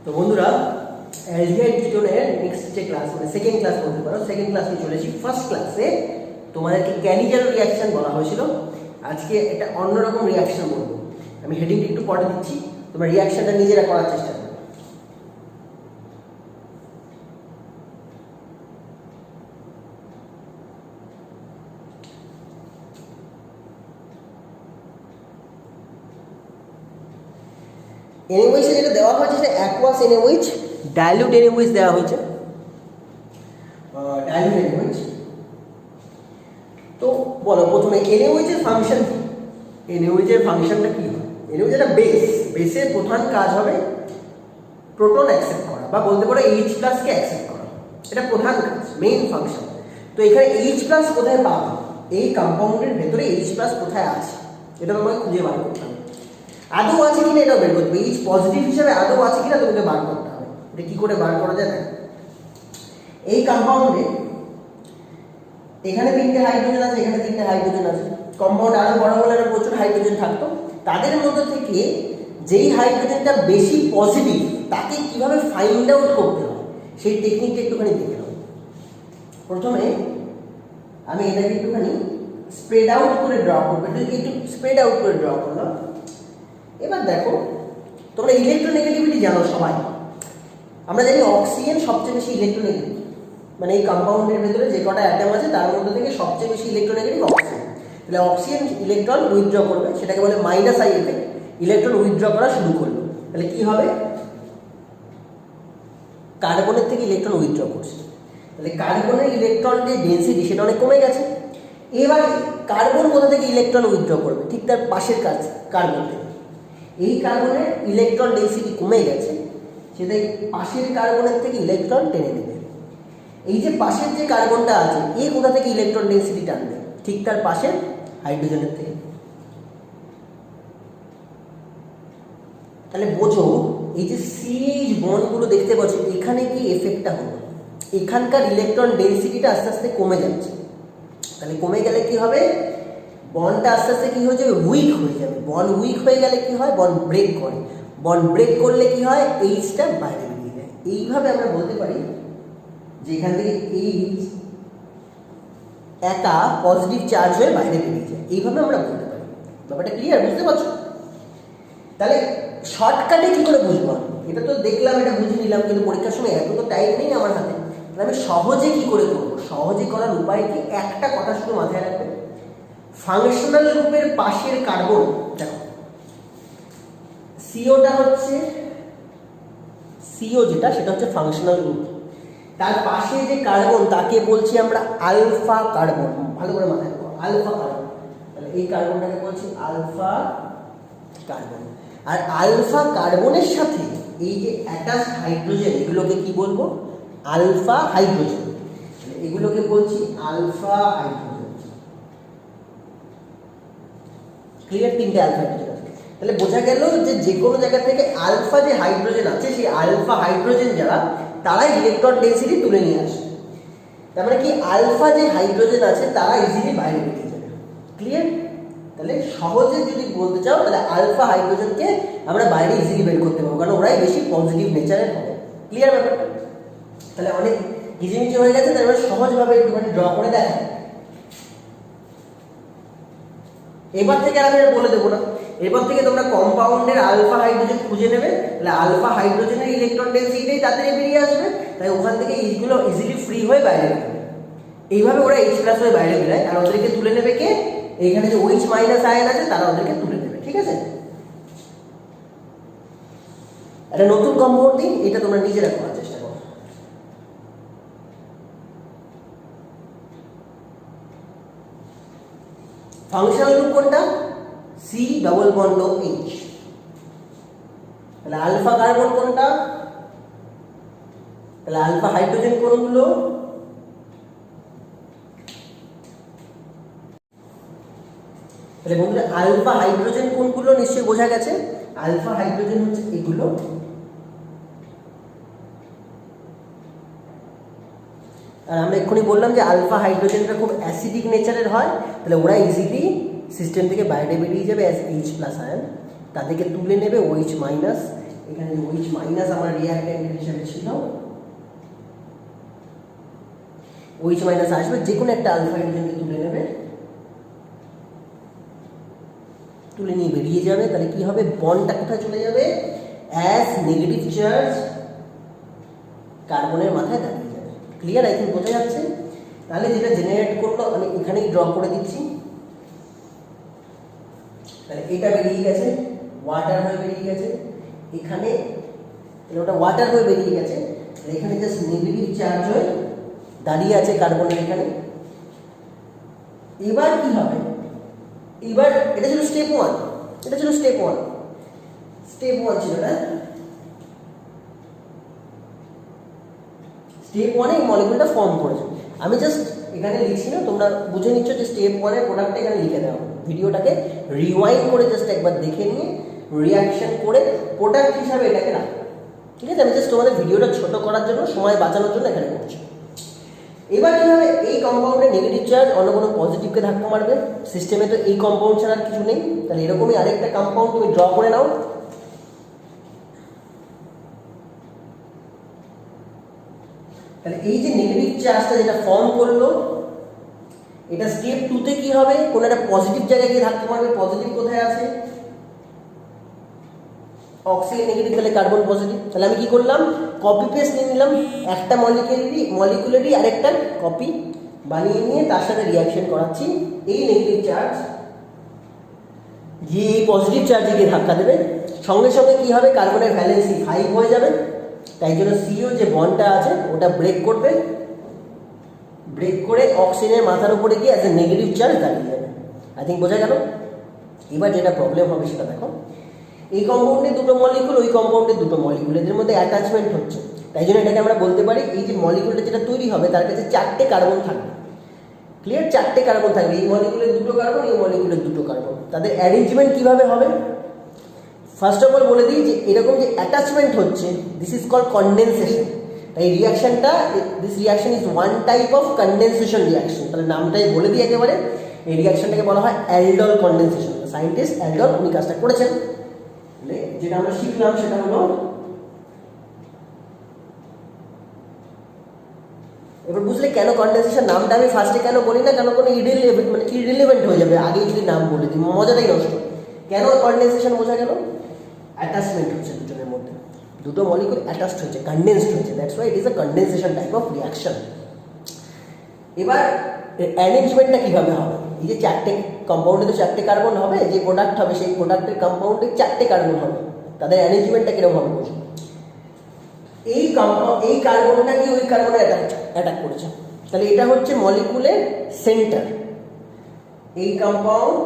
তো বন্ধুরা, aldehyde কিটোনের next যে ক্লাস মানে সেকেন্ড ক্লাস বলতে পারো, সেকেন্ড ক্লাসে চলেছি। ফার্স্ট ক্লাসে তোমাদেরকে ক্যানিজার রিয়াকশন বলা হয়েছিল, আজকে একটা অন্যরকম রিয়াকশন বলবো। আমি হেডিংটা একটু পরে দিচ্ছি, তোমরা রিয়াকশনটা নিজেরা করার চেষ্টা করো। এনএওএইচ যেটা দেওয়া হয়েছে সেটা অ্যাকুয়াস এনএওএইচ, ডাইলিউট এনএওএইচ দেওয়া হয়েছে, ডাইলিউট এনএওএইচ। তো বলো প্রথমে এনএওএইচ এর ফাংশন কি? এনএওএইচ এর ফাংশনটা কি হয়? এনএওএইচ একটা বেসের প্রধান কাজ হবে প্রোটন অ্যাকসেপ্ট করা, বা বলতে পারো এইচ প্লাসকে অ্যাকসেপ্ট করা। এটা প্রধান কাজ, মেইন ফাংশন। তো এখানে এইচ প্লাস কোথায় পাবো? এই কম্পাউন্ডের ভেতরে এইচ প্লাস কোথায় আছে এটা তোমাকে খুঁজে বার করতে হবে। আদৌ আছে কিনা এটাও বের করতে হবে। এইচ পজিটিভ হিসাবে আদৌ আছে কিনা তোমাকে বার করতে হবে। এটা কি করে বার করা যায়? এই কম্পাউন্ডে এখানে 3টে হাইড্রোজেন আছে, এখানে 3টে হাইড্রোজেন আছে। কম্পাউন্ড আরো বড় হলে আরো প্রচুর হাইড্রোজেন থাকতো। তাদের মধ্যে থেকে যেই হাইড্রোজেনটা বেশি পজিটিভ তাকে কিভাবে ফাইন্ড আউট করতে হয় সেই টেকনিকটা একটুখানি দেখে নাও। প্রথমে আমি এটাকে একটুখানি স্প্রেড আউট করে ড্র করবো, একটু স্প্রেড আউট করে ড্র করলাম। এবার দেখো, তোমরা ইলেকট্রোনেগেটিভিটি জানো সবাই। আমরা জানি অক্সিজেন সবচেয়ে বেশি ইলেকট্রোনেগেটিভ, মানে এই কম্পাউন্ডের ভেতরে যে কটা অ্যাটম আছে তার মধ্যে থেকে সবচেয়ে বেশি ইলেকট্রোনেগেটিভ অক্সিজেন। তাহলে অক্সিজেন ইলেকট্রন উইথড্র করবে, সেটাকে বলে minus I effect. Electron withdraw করা শুরু করবে, তাহলে কি হবে? কার্বনের থেকে ইলেকট্রন উইথড্র করছে, তাহলে কার্বনের ইলেকট্রন যে ডেনসিটি সেটা অনেক কমে গেছে। এবার কার্বন কোথা থেকে ইলেকট্রন উইথড্র করবে? ঠিক তার পাশের কাজ কার্বন থেকে। এই কার্বনের ইলেকট্রন ডেনসিটি কমে গেছে, সেটা পাশের কার্বনের থেকে ইলেকট্রন টেনে নেবে। এই যে পাশের যে কার্বনটা আছে এ কোথা থেকে ইলেকট্রন ডেনসিটি টানবে? ঠিক তার পাশের হাইড্রোজেনের থেকে। তাহলে বোঝো, এই যে সিএইচ বন্ডগুলো দেখতে পাচ্ছ, এখানে কি এফেক্টটা হলো? এখানকার ইলেকট্রন ডেনসিটিটা আস্তে আস্তে কমে যাচ্ছে। তাহলে কমে গেলে কি হবে? বন্ডটা আস্তে আস্তে কি হয়ে যাবে? উইক হয়ে যাবে। বন্ড উইক হয়ে গেলে কি হয়? বন্ড ব্রেক করে। বন্ড ব্রেক করলে কি হয়? এইচটা বাইরে বেরিয়ে যায়। এইভাবে আমরা বলতে পারি যে এখান থেকে এইচ একা পজিটিভ চার্জ হয়ে বাইরে বেরিয়ে যায়। এইভাবে আমরা বলতে পারি। ব্যাপারটা ক্লিয়ার? বুঝতে পারছো? তাহলে শর্টকাটে কি করে বুঝবো? এটা তো দেখলাম, এটা বুঝে নিলাম, কিন্তু পরীক্ষার সময় এত তো টাইম নেই আমার হাতে। তাহলে আমি সহজে কি করে করবো? সহজে করার উপায় কি? একটা কথা শুধু মাথায় রাখবে, ফাংশনাল গ্রুপের পাশের কার্বন, দেখো সিওটা হচ্ছে সিও, যেটা সেটা হচ্ছে ফাংশনাল গ্রুপ। তার পাশে যে কার্বন তাকে বলছি আমরা আলফা কার্বন। ভালো করে মাথায় রাখো, আলফা কার্বন। তাহলে এই কার্বনটাকে বলছি আলফা কার্বন। আর আলফা কার্বনের সাথে এই যে অ্যাটাচ হাইড্রোজেন, এগুলোকে কি বলবো? Alpha hydrogen. এগুলোকে বলছি আলফা হাইড্রোজেন। ক্লিয়ার? 3টে আলফা হাইড্রোজেন আছে। তাহলে বোঝা গেল যে যে কোনো জায়গা থেকে আলফা যে হাইড্রোজেন আছে, সেই আলফা হাইড্রোজেন যারা, তারা ইলেকট্রন ডেনসিটি তুলে নিয়ে আসে। তার মানে কি, আলফা যে হাইড্রোজেন আছে তারা ইজিলি বাইরে বেরিয়ে যাবে। ক্লিয়ার? তাহলে সহজে যদি বলতে চাও, তাহলে আলফা হাইড্রোজেনকে আমরা বাইরে ইজিলি বের করতে পারবো, কারণ ওরাই বেশি পজিটিভ নেচারের হবে। ক্লিয়ার ব্যাপারটা? তাহলে অনেক ঘিচিমিচি হয়ে গেছে, তাহলে সহজভাবে একটুখানি ড্র করে দেখা। এবার থেকে আর আমি বলে দেবো না, এবার থেকে তোমরা কম্পাউন্ডের আলফা হাইড্রোজেন খুঁজে নেবে। তাহলে আলফা হাইড্রোজেনের ইলেকট্রন ডেনসিটিটাই তাড়াতাড়ি বেরিয়ে আসবে, তাই ওখান থেকে এইচগুলো ইজিলি ফ্রি হয়ে বাইরে বেরোবে। এইভাবে ওরা এইচ প্লাস হয়ে বাইরে বেরোয়, আর ওদেরকে তুলে নেবে কে? এইখানে যে ওইচ মাইনাস আয়ন আছে তারা ওদেরকে তুলে নেবে। ঠিক আছে? একটা নতুন কম্পাউন্ড দিই, এটা তোমরা নিজেরা করার চেষ্টা করো। ফাংশনাল গ্রুপ কোনটা? C double bond O H. তাহলে আলফা কার্বন কোনটা? তাহলে আলফা হাইড্রোজেন কোনগুলো? তাহলে বন্ধুরা, আলফা হাইড্রোজেন কোনগুলো নিশ্চয়ই বোঝা গেছে। আলফা হাইড্রোজেন হচ্ছে এগুলো। আর আমরা এক্ষুনি বললাম যে আলফা হাইড্রোজেনটা খুব অ্যাসিডিক নেচারের হয়, তাহলে ওরা ইজিলি সিস্টেম থেকে বাইরে বেরিয়ে যাবে অ্যাজ এইচ প্লাস আয়ন। তাদেরকে তুলে নেবে ওইচ মাইনাস, এখানে যে OH মাইনাস আমার রিঅ্যাক্ট্যান্ট হিসেবে ছিল, OH মাইনাস আসবে, যে কোনো একটা আলফা হাইড্রোজেনকে তুলে নেবে, তুলে নিয়ে বেরিয়ে যাবে। তাহলে কি হবে, বন্ডটা কোথায় চলে যাবে, অ্যাজ নেগেটিভ চার্জ কার্বনের মাথায় দাঁড়িয়ে যাবে। ক্লিয়ার? আই থিঙ্ক বোঝা যাচ্ছে। তাহলে যেটা জেনারেট করলো আমি এখানেই ড্র করে দিচ্ছি। তাহলে এটা বেরিয়ে গেছে, ওয়াটার হয়ে বেরিয়ে গেছে, এখানে ওটা ওয়াটার হয়ে বেরিয়ে গেছে, এখানে জাস্ট নেগেটিভ চার্জ হয়ে দাঁড়িয়ে আছে কার্বনের এখানে। এবার কি হবে, এবার এটা ছিল স্টেপ 1, এটা ছিল স্টেপ 1, স্টেপ 1 ছিল না, স্টেপ 1 এই মলিকুলটা ফর্ম করেছে। আমি জাস্ট এখানে লিখছি না, তোমরা বুঝে নিচ্ছ যে স্টেপ 1 এর প্রোডাক্টটা এখানে লিখে দেওয়া। ভিডিওটাকে রিওয়াইন্ড করে জাস্ট একবার দেখে নিয়ে রিয়াকশন করে প্রোডাক্ট হিসাবে এটাকে রাখো, ঠিক আছে? আমি জাস্ট তোমাদের ভিডিওটা ছোট করার জন্য, সময় বাঁচানোর জন্য এখানে করছি। এবার কি হবে, এই কম্পাউন্ডের নেগেটিভ চার্জ অন্য কোনো পজিটিভকে ধাক্কা মারবে। সিস্টেমে তো এই কম্পাউন্ড ছাড়া আর কিছু নেই। তাহলে এরকমই আরেকটা কম্পাউন্ড তুমি ড্র করে নাও। তাহলে এই যে নেগেটিভ চার্জটা যেটা ফর্ম করলো, এটা স্টেপ 2 তে কি হবে, কোন একটা পজিটিভ জায়গায় গিয়ে ধাক্কা মারবে। পজিটিভ কোথায় আছে, অক্সিজেন নেগেটিভ, তাহলে কার্বন পজিটিভ। তাহলে আমি কি করলাম, কপি পেস্ট নিয়ে নিলাম, একটা মলিকুলারই আরেকটা কপি বানিয়ে নিয়ে তার সাথে রিয়াকশন করাচ্ছি। এই নেগেটিভ চার্জ যে পজিটিভ চার্জে গিয়ে ধাক্কা দেবে, সঙ্গে সঙ্গে কি হবে, কার্বনের ভ্যালেন্সি 5 হয়ে যাবে। তাই জন্য সিও যে বন্ডটা আছে ওটা ব্রেক করবে, ব্রেক করে অক্সিজেনের মাথার উপরে গিয়ে অ্যাজ এ নেগেটিভ চার্জ দাঁড়িয়ে যাবে। আই থিঙ্ক বোঝা গেল। এবার যেটা প্রবলেম হবে সেটা দেখো, এই কম্পাউন্ডে দুটো মলিকুল, ওই কম্পাউন্ডে দুটো মলিকুল, এদের মধ্যে অ্যাটাচমেন্ট হচ্ছে। তাই জন্য এটাকে আমরা বলতে পারি এই যে মলিকুলটা যেটা তৈরি হবে তার কাছে 4টে কার্বন থাকবে। ক্লিয়ার? 4টে কার্বন থাকবে, এই মলিকুলের 2টো কার্বন, এই মলিকুলের 2টো কার্বন। তাদের অ্যারেঞ্জমেন্ট কিভাবে হবে, ফার্স্ট অফ অল বলে দিই যে এরকম যে অ্যাটাচমেন্ট হচ্ছে, দিস ইজ কল্ড কনডেনসেশন। তাই রিয়াকশনটা, this reaction is one type of condensation reaction. তাহলে নামটাই বলে দিই একেবারে, এই রিয়াকশনটাকে বলা হয় অ্যালডল কনডেনসেশন। সায়েন্টিস্ট অ্যালডল উনি কাজটা করেছেন। যেটা আমরা শিখলাম সেটা হলো, এবার বুঝলে কেন কনডেনসেশন নামটা আমি ফার্স্টে কেন বলি না, কেন কোনো ইররিলেভেন্ট হয়ে যাবে আগে যদি নাম বলে দিই, মজাটাই নষ্ট। কেন কনডেনসেশন বোঝা গেল, অ্যাটাচমেন্ট হচ্ছে দুজনের মধ্যে, দুটো মলিকুল অ্যাটাচড হচ্ছে, কনডেন্সড হচ্ছে, that's why it is a condensation type of reaction. এবার অ্যারেঞ্জমেন্টটা কিভাবে হবে, এই যে 4টে কম্পাউন্ডে তো 4টে কার্বন হবে, যে প্রোডাক্ট হবে সেই প্রোডাক্টের কম্পাউন্ডে 4টে কার্বন হবে, তাদের অ্যারেঞ্জমেন্টটা কিরকম হবে বুঝুন। এই কার্বনটা কি ওই কার্বনে অ্যাটাক করেছে, তাহলে এটা হচ্ছে মলিকুলের সেন্টার। এই কম্পাউন্ড,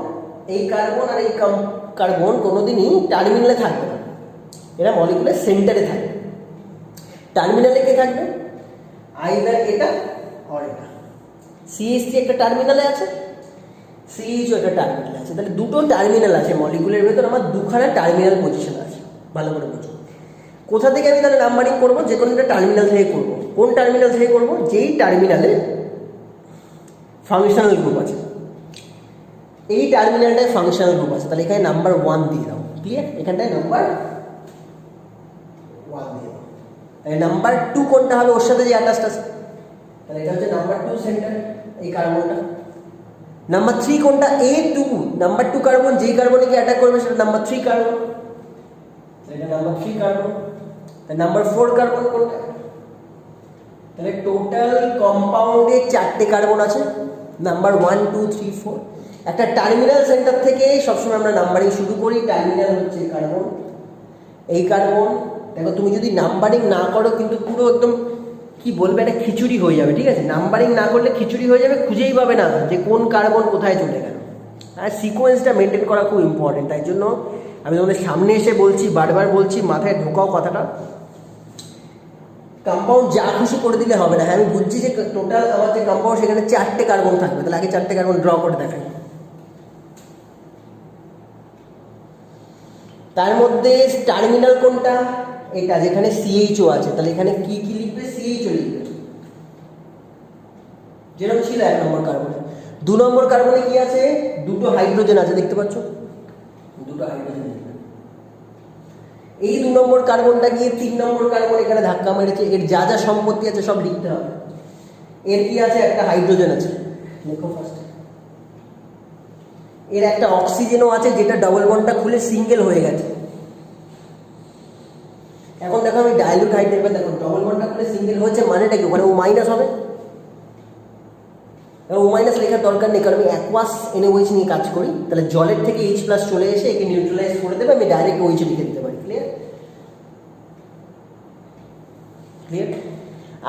এই কার্বন আর এই কার্বন কোনোদিনই টার্মিনালে থাকবে না, এরা মলিকুলের সেন্টারে থাকবে। টার্মিনালে কে থাকবে, আইদার এটা আর এটা। CH3 একটা টার্মিনালে আছে, CH2 একটা টার্মিনালে আছে। তাহলে দুটো টার্মিনাল আছে মলিকুলের ভেতর, আমার দুখানা টার্মিনাল পজিশন আছে। ভালো করে বুঝো, কোথা থেকে আমি তাহলে নাম্বারিং করবো, যে কোনো একটা টার্মিনাল থেকে করবো। কোন টার্মিনাল থেকে করবো, যেই টার্মিনালে ফাংশনাল গ্রুপ আছে, এই টার্মিনালটায় ফাংশনাল গ্রুপ আছে। তাহলে এখানে নাম্বার 1 দিয়ে দাও। ক্লিয়ার? এখানটায় নাম্বার 1 দিয়ে দাও। তাহলে নাম্বার 2 কোনটা হবে, ওর সাথে যে অ্যাটাচড আছে, তাহলে এটা হচ্ছে নাম্বার 2 সেন্টার, এই কার্বনটা। নাম্বার 3 কোনটা, A2, নাম্বার 2 কার্বন, যেই কার্বনে অ্যাটাক করবে সেটা নাম্বার 3 কার্বন, এটা নাম্বার 3 কার্বন। তাহলে নাম্বার 4 কার্বন কোনটা, তাহলে টোটাল কম্পাউন্ডে 4টে কার্বন আছে, নাম্বার 1 2 3 4। একটা টার্মিনাল সেন্টার থেকে সবসময় আমরা নাম্বারিং শুরু করি। টার্মিনাল হচ্ছে কার্বন, এই কার্বন। দেখো তুমি যদি নাম্বারিং না করো কিন্তু পুরো একদম কি বলবে, একটা খিচুড়ি হয়ে যাবে। ঠিক আছে, নাম্বারিং না করলে খিচুড়ি হয়ে যাবে, খুঁজেই পাবে না যে কোন কার্বন কোথায় চলে গেল। আর সিকোয়েন্সটা মেনটেন করা খুব ইম্পর্টেন্ট। তাই জন্য আমি তোমাদের সামনে এসে বলছি, বারবার বলছি, মাথায় ঢোকাও কথাটা। কম্পাউন্ড যা খুশি করে দিলে হবে না। হ্যাঁ, আমি বুঝছি যে টোটাল আমার যে কম্পাউন্ড সেখানে 4টে কার্বন থাকবে, তাহলে আগে 4টে কার্বন ড্র করে দেখাই। তার মধ্যে টার্মিনাল কোনটা, এটা যেখানে CHO আছে। তাহলে এখানে কি কি লিখবে, CHO লিখবে, যেরকম ছিল 1 নম্বর কার্বনে। 2 নম্বর কার্বনে কি আছে, দুটো হাইড্রোজেন আছে, দেখতে পাচ্ছ, দুটো হাইড্রোজেন লিখবে। এই 2 নম্বর কার্বনটা গিয়ে 3 নম্বর কার্বন এখানে ধাক্কা মেরেছে, এর যা যা সম্পত্তি আছে সব লিখতে হবে। এর কি আছে? একটা হাইড্রোজেন আছে, লেখো ফার্স্ট। এর একটা অক্সিজেনও আছে যেটা ডবল বন্ডটা খুলে সিঙ্গেল হয়ে গেছে। এখন দেখো আমি ডাইলুট হাইড্রোজেন, দেখো ডবল বন্ডটা খুলে সিঙ্গেল হয়েছে মানেটা কি? ওখানে ও মাইনাস হবে। ও মাইনাস লেখার দরকার নেই, কারণ আমি অ্যাকোয়াস NaOH নিয়ে কাজ করি, তাহলে জলের থেকে H+ চলে এসে একে নিউট্রালাইজ করে দেবে, আমি ডাইরেক্ট OH লিখে দিতে পারি। ক্লিয়ার? ক্লিয়ার?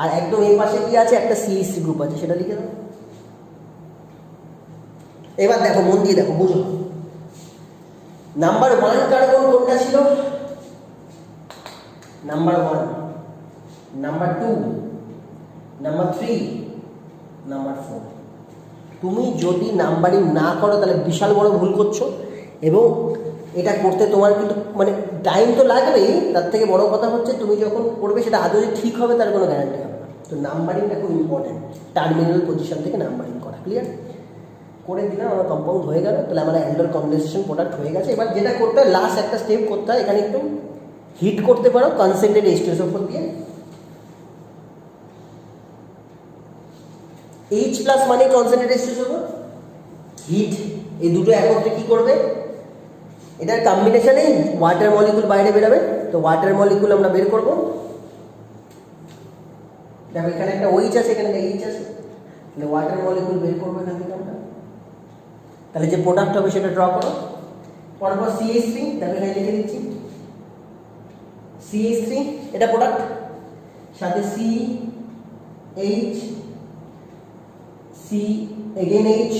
আর একদম এই পাশে কি আছে? একটা CH3 গ্রুপ আছে, সেটা লিখে দাও। এবার দেখো, মন দিয়ে দেখো, বুঝো। নাম্বার 1 কার্বন কোনটা ছিল? Number 1, number 2, number 3, number 4। তুমি যদি নাম্বারিং না করো তাহলে বিশাল বড় ভুল করছো, এবং এটা করতে তোমার কিন্তু মানে টাইম তো লাগবেই, তার থেকে বড় কথা হচ্ছে তুমি যখন করবে সেটা আদৌ যে ঠিক হবে তার কোনো গ্যারান্টি হবে না। তো নাম্বারিংটা খুব ইম্পর্টেন্ট, টার্মিনাল পজিশন থেকে নাম্বারিং করা। ক্লিয়ার? করে দিলাম, আমার কম্পাউন্ড হয়ে গেল, তাহলে আমার অ্যালডোল কনডেনসেশন প্রোডাক্ট হয়ে গেছে। এবার যেটা করতে হয়, লাস্ট একটা স্টেপ করতে হয়, এখানে একটু হিট করতে পারো কনসেন্ট্রেট H2SO4 দিয়ে। H+ মানে কনসেন্ট্রেট H2SO4, হিট, এই দুটো একত্রে কি করবে? এটার কম্বিনেশনে ওয়াটার মলিকুল বাইরে বেরোবে। তো ওয়াটার মলিকুল আমরা বের করব। দেখো এখানে একটা OH আছে, এখানে একটা H আছে, তাহলে ওয়াটার মলিকুল বের করবো এখান থেকে আমরা। তাহলে যে প্রোডাক্ট হবে সেটা ড্র করো। পরপর CH3, দেখো এখানে লিখে দিচ্ছি CH3, এটা প্রোডাক্ট, সাথে CH, C again H,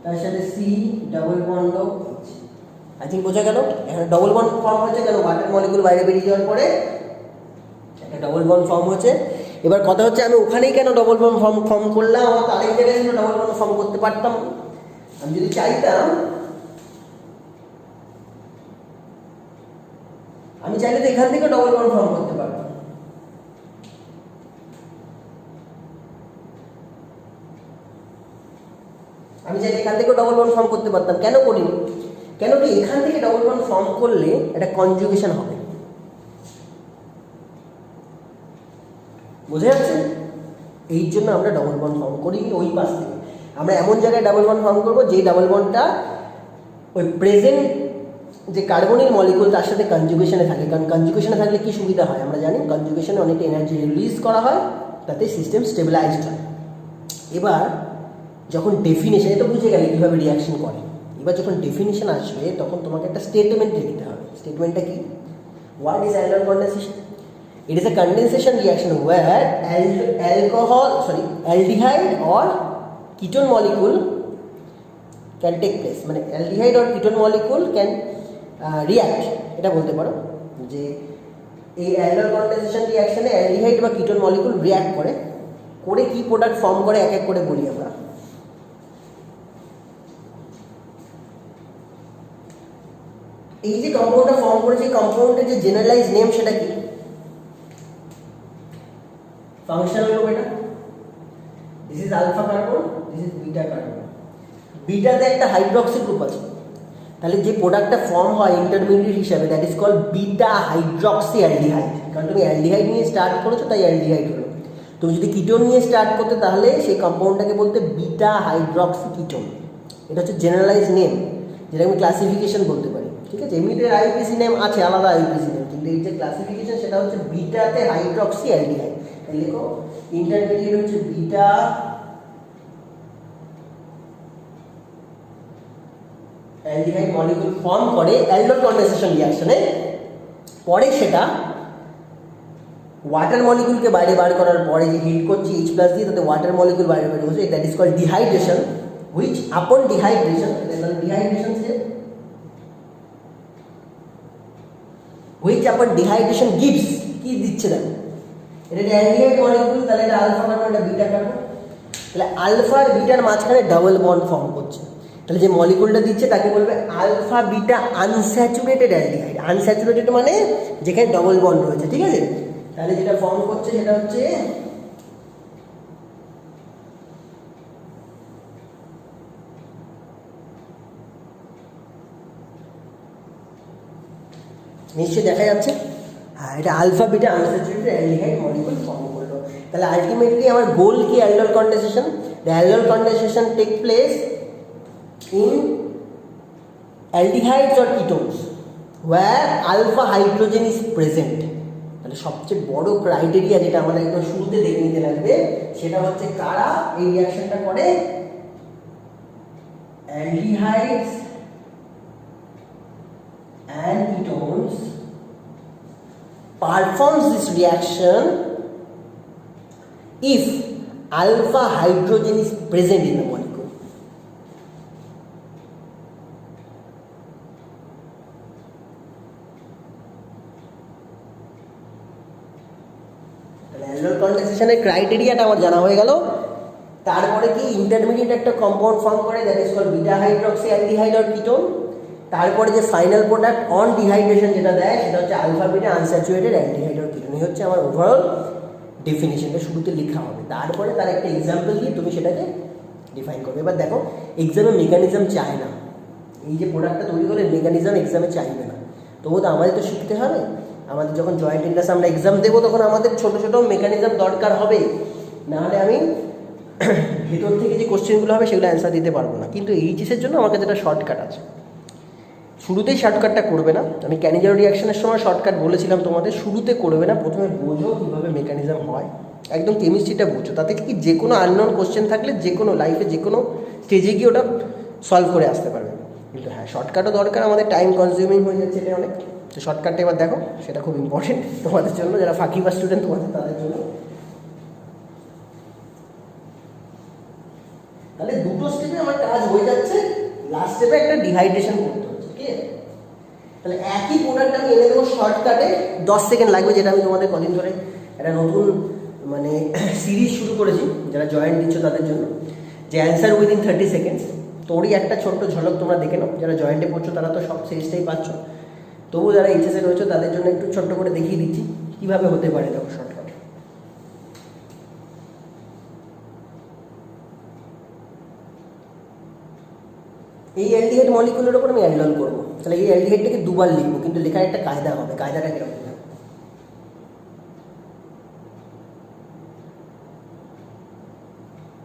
তার সাথে C double bond H। I think বোঝা গেল। এখানে ডবল বন্ড ফর্ম হয়েছে কেন? ওয়াটার মলিকুল বাইরে বেরিয়ে যাওয়ার পরে একটা ডবল বন্ড ফর্ম হচ্ছে। এবার কথা হচ্ছে আমি ওখানেই কেন ডবল বন্ড ফর্ম করলাম? আমার তো আরেক জায়গায় ডবল বন্ড ফর্ম করতে পারতাম। আমি যদি চাইতাম, আমি চাইলে তো এখান থেকে ডবল বন্ড ফর্ম করতে পারতাম। আমি চাইলে এখান থেকে ডবল বন্ড ফর্ম করতে পারতাম, কেন করিনি? কেন কি? এখান থেকে ডবল বন্ড ফর্ম করলে একটা কনজুগেশন হবে, বুঝে যাচ্ছে? এই জন্য আমরা ডবল বন্ড ফর্ম করিনি ওই পাশ থেকে। আমরা এমন জায়গায় ডাবল বন্ড ফর্ম করবো যে ডাবল বন্ডটা ওই প্রেজেন্ট যে কার্বনের মলিকুল তার সাথে কনজুগেশনে থাকে। কারণ কনজুগেশনে থাকলে কি সুবিধা হয় আমরা জানি, কনজুগেশনে অনেক এনার্জি রিলিজ করা হয়, তাতে সিস্টেম স্টেবিলাইজড হয়। এবার যখন ডেফিনেশন, এটা বুঝে গেলে কীভাবে রিয়াকশন করে, এবার যখন ডেফিনেশন আসবে তখন তোমাকে একটা স্টেটমেন্ট লিখতে হবে। স্টেটমেন্টটা কি? What is aldol condensation? It is a condensation reaction where aldehyde or ketone molecule can take place. মানে aldehyde or ketone molecule can react, এটা বলতে পারো যে এই অ্যালডোল কনডেনসেশন রিঅ্যাকশনে aldehyde বা ketone molecule রিঅ্যাক্ট করে কি প্রোডাক্ট ফর্ম করে এক এক করে বলি আমরা। এই যে কম্পাউন্ডটা ফর্ম করেছে, কম্পাউন্ডের যে জেনারেলাইজ নেম সেটা কি? ফাংশনাল গ্রুপ এটা। This is alpha carbon, this is beta carbon. বিটাতে একটা হাইড্রক্সি গ্রুপ আছে, তাহলে যে প্রোডাক্টটা ফর্ম হয় ইন্টারমিডিয়েট হিসাবে that is called beta hydroxy aldehyde. কারণ তুমি অ্যালডিহাইড নিয়ে স্টার্ট করেছো তাই অ্যালডিহাইড হলো। তুমি যদি কিটোন নিয়ে স্টার্ট করতে তাহলে সেই কম্পাউন্ডটাকে বলতে বিটা হাইড্রক্সি কিটোন। এটা হচ্ছে জেনারেলাইজ নেম, যেটা আমি ক্লাসিফিকেশন বলতে পারি। ঠিক আছে, এমনিতে আইউপিসি নেম আছে, আলাদা আইউপিসি নেম, কিন্তু এই যে ক্লাসিফিকেশন সেটা হচ্ছে বিটাতে হাইড্রক্সি অ্যালডিহাইড। লিখো ইন্টারমিডিয়েট হচ্ছে বিটা অ্যালডিহাইড মলিকিউল ফর্ম করে অ্যালডোল কনডেনসেশন রিঅ্যাকশনে, পরে সেটা ওয়াটার মলিকিউলকে বাইরে বার করার পরে যে হিট করছি H+ দিয়ে, তাতে ওয়াটার মলিকিউল বাইরে বের হচ্ছে, that is called dehydration, which upon dehydration gives, কি দিচ্ছে দেখো, এটা অ্যালডিহাইড মলিকিউল, তাহলে এটা আলফা কার্বন, এটা বিটা কার্বন, তাহলে আলফা আর বিটার মাঝখানে ডাবল বন্ড ফর্ম করছে। তাহলে যে মলিকুলটা দিচ্ছে তাকে বলবে alpha beta unsaturated aldehyde. Unsaturated মানে যেখানে ডবল বন্ড রয়েছে। ঠিক আছে, তাহলে যেটা ফর্ম করছে সেটা হচ্ছে নিশ্চয়ই দেখা যাচ্ছে। হ্যাঁ, এটা alpha beta unsaturated aldehyde molecule form করলো। তাহলে আলটিমেটলি আমার গোল কি aldehyde condensation? The aldehyde condensation take place in aldehydes or ketones where alpha hydrogen is present। তাহলে সবচেয়ে বড় ক্রাইটেরিয়া যেটা আমাদের একদম শুরুতে দেখে নিতে লাগবে সেটা হচ্ছে কারা এই রিঅ্যাকশনটা করে? aldehydes and ketones performs this reaction if alpha hydrogen is present in the molecule। Aldehyde কন্ডেনসেশনের ক্রাইটেরিয়াটা আমার জানা হয়ে গেল। তারপরে কি ইন্টারমিডিয়েট একটা কম্পাউন্ড ফর্ম করে, that is called beta hydroxy aldehyde or ketone. তারপরে যে ফাইনাল প্রোডাক্ট অন ডিহাইড্রেশন যেটা দেয় সেটা হচ্ছে alpha beta unsaturated aldehyde or ketone. এই হচ্ছে আমার ওভারঅল ডেফিনিশনটা শুরুতে লেখা হবে, তারপরে তার একটা এক্সাম্পল দিয়ে তুমি সেটাকে ডিফাইন করবে। এবার দেখো এক্সামে মেকানিজম চায় না, এই যে প্রোডাক্টটা তৈরি করে মেকানিজম এক্সামে চাইবে না, তবুও তো আমাদের তো শিখতে হবে। আমাদের যখন জয়েন্ট এন্ট্রান্স আমরা এক্সাম দেবো তখন আমাদের ছোটো ছোটো মেকানিজম দরকার হবে, নাহলে আমি ভেতর থেকে যে কোশ্চেনগুলো হবে সেগুলো অ্যান্সার দিতে পারবো না। কিন্তু এইচএসের জন্য আমার কাছে একটা শর্টকাট আছে, শুরুতেই শর্টকাটটা করবে না। আমি ক্যানিজার রিঅ্যাকশনের সময় শর্টকাট বলেছিলাম তোমাদের, শুরুতে করবে না, প্রথমে বোঝো কীভাবে মেকানিজম হয়, একদম কেমিস্ট্রিটা বোঝো, তাতে কি যে কোনো আননোন কোশ্চেন থাকলে যে কোনো লাইফে যে কোনো স্টেজে গিয়ে ওটা সলভ করে আসতে পারবে। কিন্তু হ্যাঁ, শর্টকাটও দরকার, আমাদের টাইম কনজিউমিং হয়ে যাচ্ছে এটা অনেক। তো শর্টকাটটা এবার দেখো, সেটা খুব ইম্পর্টেন্ট তোমাদের জন্য, যারা ফাঁকি বা স্টুডেন্ট তোমাদের তাদের জন্য। তাহলে দুটো স্টেপে আমার কাজ হয়ে যাচ্ছে, লাস্ট স্টেপে একটা ডিহাইড্রেশন করতে হচ্ছে, ঠিক আছে? তাহলে একই প্রোডাক্ট আমি এনে দেবো শর্টকাটে, 10 সেকেন্ড লাগবে, যেটা আমি তোমাদের কদিন ধরে একটা নতুন মানে সিরিজ শুরু করেছি যারা জয়েন্ট দিচ্ছ তাদের জন্য, যে অ্যান্সার উইদিন 30 সেকেন্ডস। তোরই একটা ছোট্ট ঝলক তোমরা দেখে নাও, যারা জয়েন্টে পড়ছো তারা তো সব সিরিজটাই পাচ্ছ, তবু যারা এইচএসে রয়েছে তাদের জন্য একটু ছোট্ট করে দেখিয়ে দিচ্ছি কীভাবে হতে পারে। দেখো শর্টকাট, এই অ্যালডিহাইড মলিকুলের ওপর আমি অ্যালডল করবো। তাহলে এই অ্যালডিহাইডটাকে দুবার লিখবো, কিন্তু লেখার একটা কায়দা হবে। কায়দাটা কিরকম?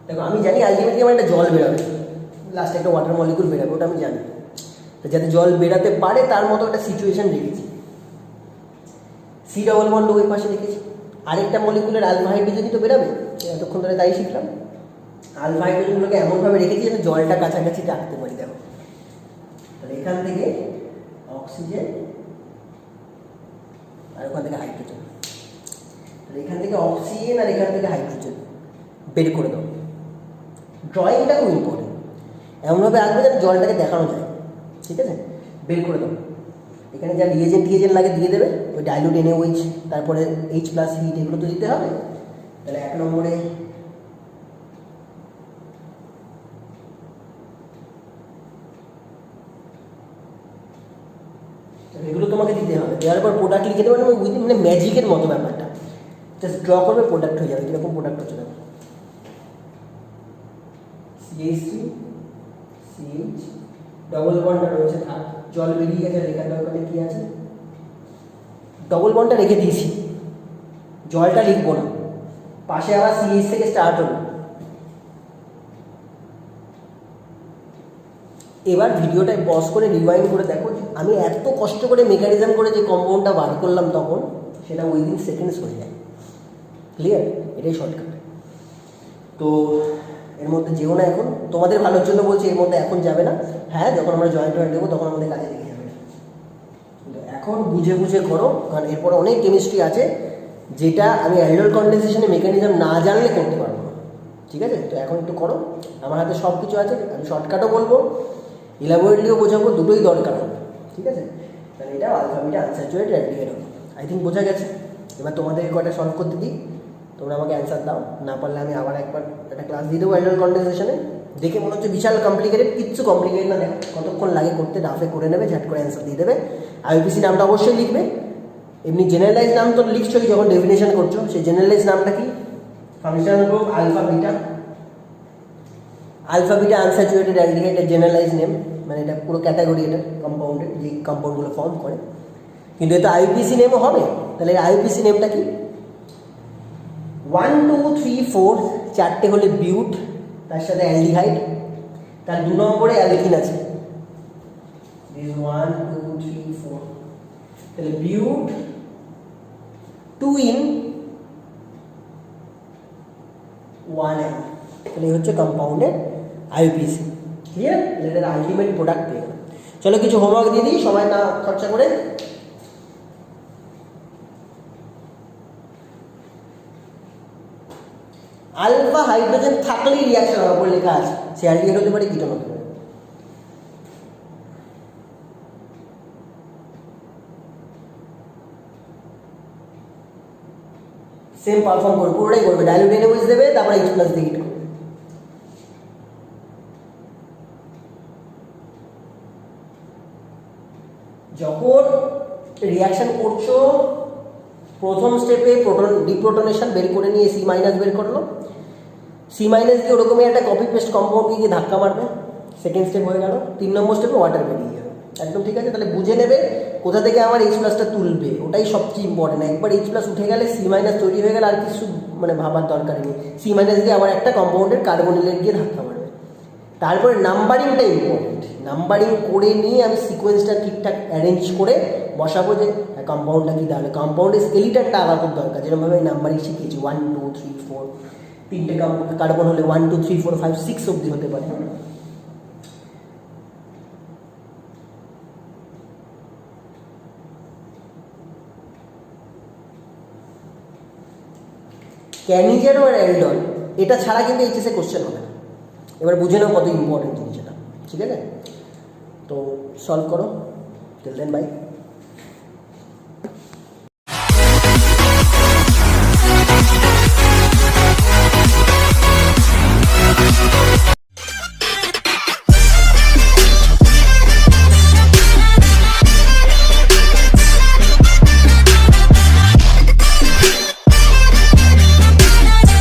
দেখো আমি জানি আলটিমেটলি আমার একটা জল বেরোবে, লাস্টে একটা ওয়াটার মলিকুল বেরোবে, ওটা আমি জানি। তো যাতে জল বেরাতে পারে তার মতো একটা সিচুয়েশন রেখেছি। সি ডবল বন্ড ওই পাশে রেখেছি, আরেকটা মলিকুলের আলফা হাইড্রোজেনই তো বেরোবে, এতক্ষণ ধরে তাই শিখলাম। আলফা হাইড্রোজেনগুলোকে এমনভাবে রেখেছি যাতে জলটা কাছাকাছি রাখতে পারি। দেখো তাহলে এখান থেকে অক্সিজেন আর ওখান থেকে হাইড্রোজেন, তাহলে এখান থেকে অক্সিজেন আর এখান থেকে হাইড্রোজেন বের করে দাও। ড্রয়িংটা খুব ইম্পর্টেন্ট, এমনভাবে আঁকবে যাতে জলটাকে দেখানো যায়, ঠিক আছে? বের করে দাও। এখানে যা রিয়েজেন্ট লাগে দিয়ে দেবে, ওই ডাইলুট NaOH, তারপরে H+ হিট, এগুলো তো দিতে হবে। তাহলে 1 নম্বরে এগুলো তোমাকে দিতে হবে। দেওয়ার পর প্রোডাক্ট লিখে দেবে, মানে ম্যাজিকের মতো ব্যাপারটা, জাস্ট ড্র করবে, প্রোডাক্ট হয়ে যাবে। কীরকম প্রোডাক্ট হচ্ছে দেখো, CH3 CH ডবল বন্ডটা রয়েছে, থাক জল বেরিয়ে গেছে, লেখার দরকারে কী আছে, ডবল বন্ডটা রেখে দিয়েছি, জলটা লিখবো না, পাশে আবার CH থেকে স্টার্ট হলো। এবার ভিডিওটা পজ করে রিওয়াইন্ড করে দেখো, আমি এত কষ্ট করে মেকানিজম করে যে কম্পাউন্ডটা বার করলাম তখন সেটা উইদিন সেকেন্ডস হয়ে যায়। ক্লিয়ার? এটাই শর্টকাট। তো এর মধ্যে যেও না, এখন তোমাদের ভালোর জন্য বলছি, এর মধ্যে এখন যাবে না। হ্যাঁ, যখন আমরা জয়েন্ট দেবো তখন আমাদের কাজে লেগে যাবে, কিন্তু এখন বুঝে বুঝে করো, কারণ এরপরে অনেক কেমিস্ট্রি আছে যেটা আমি অ্যালডিহাইড কন্ডেনসেশনের মেকানিজম না জানলে করতে পারবো না, ঠিক আছে? তো এখন একটু করো, আমার হাতে সব কিছু আছে, আমি শর্টকাটও বলবো, ইলাবোরেটলিও বোঝাবো, দুটোই দরকার হবে, ঠিক আছে? তাহলে এটা আলফা বিটা আনস্যাচুরেটেড অ্যালডিহাইড হবে। আই থিঙ্ক বোঝা গেছে। এবার তোমাদের কয়টা সলভ করতে দিই, তোমরা আমাকে অ্যান্সার দাও, না পারলে আমি আবার একবার একটা ক্লাস দিয়ে দেবো অ্যালডিহাইড কন্ডেনসেশনে। দেখে মনে হচ্ছে বিশাল কমপ্লিকেটেড, কিচ্ছু কমপ্লিকেটেড না, দেখো কতক্ষণ লাগে করতে, রাফে করে নেবে, ঝাট করে অ্যান্সার দিয়ে দেবে। আইপিসি নামটা অবশ্যই লিখবে, এমনি জেনারেলাইজ নাম তো লিখছোই যখন ডেফিনেশন করছো, সেই জেনারেলাইজ নামটা কি? Functional group alpha beta, alpha beta unsaturated অ্যালডিহাইডের জেনারেলাইজ নেম, মানে এটা পুরো ক্যাটাগরি, এটা কম্পাউন্ডের যে কম্পাউন্ডগুলো ফর্ম করে। কিন্তু এটা আইউপিএসি নেমও হবে। তাহলে আইউপিএসি নেমটা কি? 1 2 3 4 চারটে হলে বিউট, তার সাথে অ্যালডিহাইড, তার 2 নম্বরে অ্যালকিন আছে। 1 2 3 4, তাহলে বিউট 2 in 1 n, তাহলে এই হচ্ছে কম্পাউন্ডের আইউপিএসি। ক্লিয়ার? এটার আলটিমেট প্রোডাক্ট পেয়ে গেল। চলো কিছু হোমওয়ার্ক দিয়ে দিই সময় না খরচা করে। আলফা হাইড্রোজেন থাকলেই রিয়াকশন হবে বলে লেখা আছে, সে অ্যালডিহাইড হতে পারে, কিটোন হতে পারে। সেম পারফর্ম করবে, পুরোটাই করবে, ডাইলুট এনএমএস দেবে, তারপরে H+ দিয়ে হিট করবে। যখন রিয়াকশন করছো প্রথম স্টেপে প্রোটন ডিপ্রোটনেশন বের করে নিয়ে C- বের করলো, C- দিয়ে ওরকমই একটা কপি পেস্ট কম্পাউন্ড দিয়ে ধাক্কা মারবে, সেকেন্ড স্টেপ হয়ে গেল। 3 নম্বর স্টেপে ওয়াটার বেরিয়ে যাবে। একদম ঠিক আছে? তাহলে বুঝে নেবে কোথা থেকে আমার H+টা তুলবে, ওটাই সবচেয়ে ইম্পর্টেন্ট। একবার H+ উঠে গেলে C- তৈরি হয়ে গেলে আর কিছু মানে ভাবার দরকার নেই। C- দিয়ে আবার একটা কম্পাউন্ডের কার্বনিলের গিয়ে ধাক্কা মারবে। তারপরে নাম্বারিংটা ইম্পর্টেন্ট, নাম্বারিং করে নিয়ে আমি সিকোয়েন্সটা ঠিকঠাক অ্যারেঞ্জ করে বসাবো যে কম্পাউন্ডটা কী দাঁড়াবে। কম্পাউন্ডের স্কেলিটারটা আলাদা খুব দরকার, যেরকমভাবে আমি নাম্বারিং শিখিয়েছি 1 2 3 4, 3টে কার্বন হলে 1 2 3 4 5 6 অবধি হতে পারে। ক্যানিজেরো আর অ্যালডল এটা ছাড়া কিন্তু এইচএসে কোশ্চেন হবে না। এবার বুঝে নাও কত ইম্পর্টেন্ট জিনিস এটা, ঠিক আছে? তো সলভ করো। Till then by.